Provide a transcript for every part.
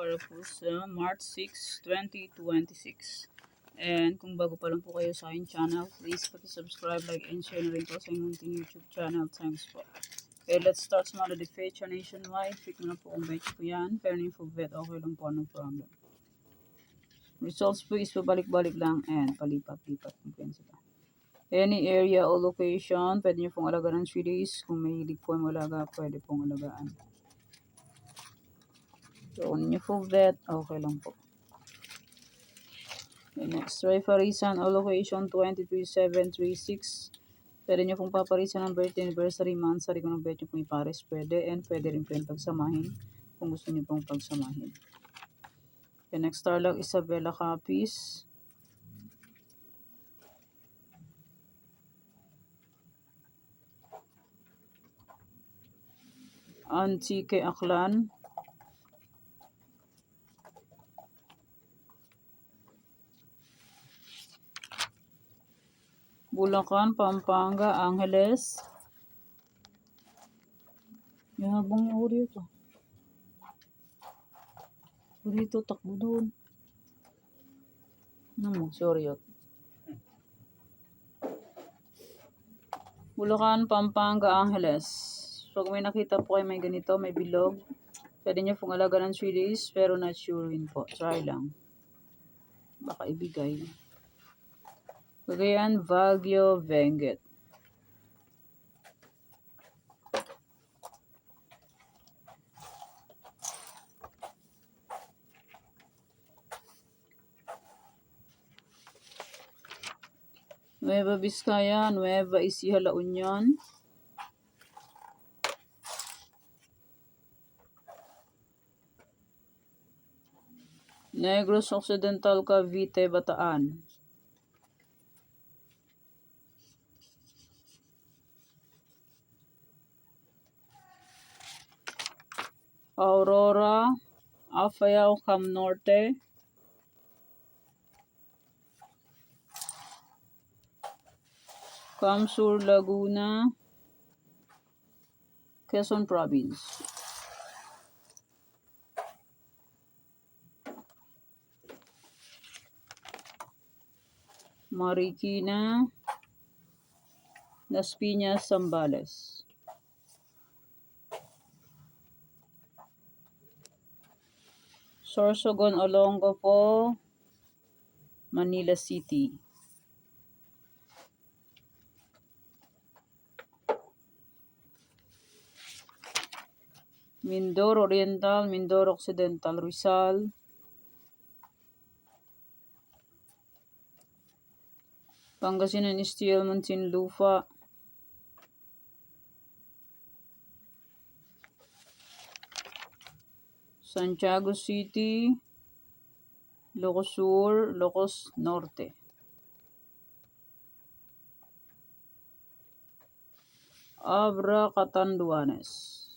para po sa March 6, 2026. And kung bago pa lang po kayo sa aking channel, please subscribe, like, and share na rin po sa aking YouTube channel. Thanks po. Okay, let's start sa mga feature nationwide. Pick mo na po kung bet po yan. Pero info bet, okay lang po, no problem. Results po is pabalik-balik lang and palipat-lipat. Comprehensive. Any area o location, pwede nyo pong alagaan ng 3 days. Kung may hilig po ang alaga, pwede pong alagaan. So, kung nyo full bet, okay lang po. Okay, next, Parisan o location 23736. Pwede nyo pong paparisan ng birthday, anniversary, month, sari kung ng bet nyo pong ipares, pwede. And pwede rin po yung pagsamahin kung gusto nyo pong pagsamahin. Okay, next, Starlock Isabela Capiz. Antique Aklan. Bulacan, Pampanga, Angeles. Yung habang yung uri ito. Uri ito, takbo doon. Ano mo, sorry. Bulacan, Pampanga, Angeles. So, kung may nakita po kayo may ganito, may bilog, pwede nyo pong alaga ng 3 days, pero not sure rin po. Try lang. Baka ibigay. Cagayan, Baguio, Benguet. Nueva Vizcaya, Nueva Ecija, La Union. Negros Occidental, Cavite, Bataan. Aurora, Afayao, Cam Norte. Cam Sur, Laguna. Quezon Province. Marikina, Las Piñas, Zambales. Sorsogon, Olongapo, Manila City. Mindoro Oriental, Mindoro Occidental, Rizal. Pangasinan Steel, Muntinlupa. Santiago City, Ilocos Sur, Ilocos Norte. Abra, Catanduanes.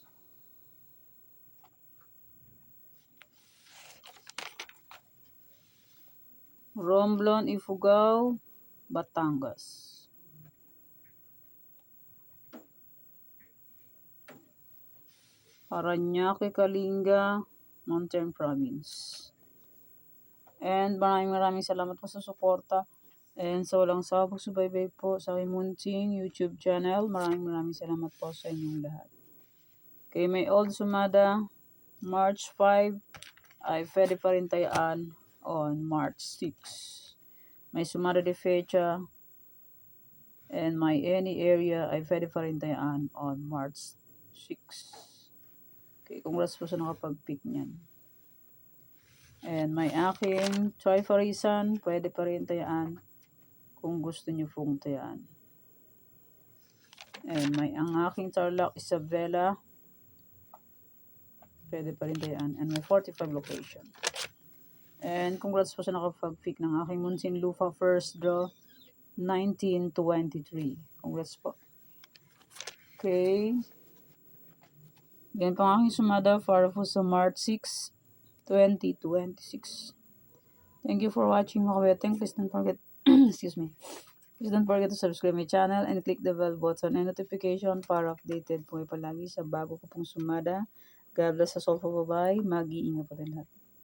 Romblon, Ifugao, Batangas. Parañaque, Kalinga, Mountain Province. And maraming salamat po sa suporta. And sa walang sawa pagsubaybay po sa aking munting YouTube channel. Maraming salamat po sa inyong lahat. Okay, may old sumada, March 5, ay pwede pa rin tayaan on March 6. May sumada de fecha and may any area ay pwede pa rin tayaan on March 6. Okay, congrats po sa nakapag-pick niyan. And may aking Parisan, pwede pa rin tayaan kung gusto nyo pong tayaan. And may ang aking Tarlac Isabela, pwede pa rin tayaan. And may 45 location. And congrats po sa nakapag-pick ng aking Muntinlupa first draw, 1923. Congrats po. Okay. Yan po ang aking sumada para po sa March 6, 2026. Thank you for watching mga kabeteng. Please don't forget, excuse me. Please don't forget to subscribe my channel and click the bell button and notification para updated po palagi sa bago ko pong sumada. God bless us all po. Bye-bye. Mag-iingat po din lahat.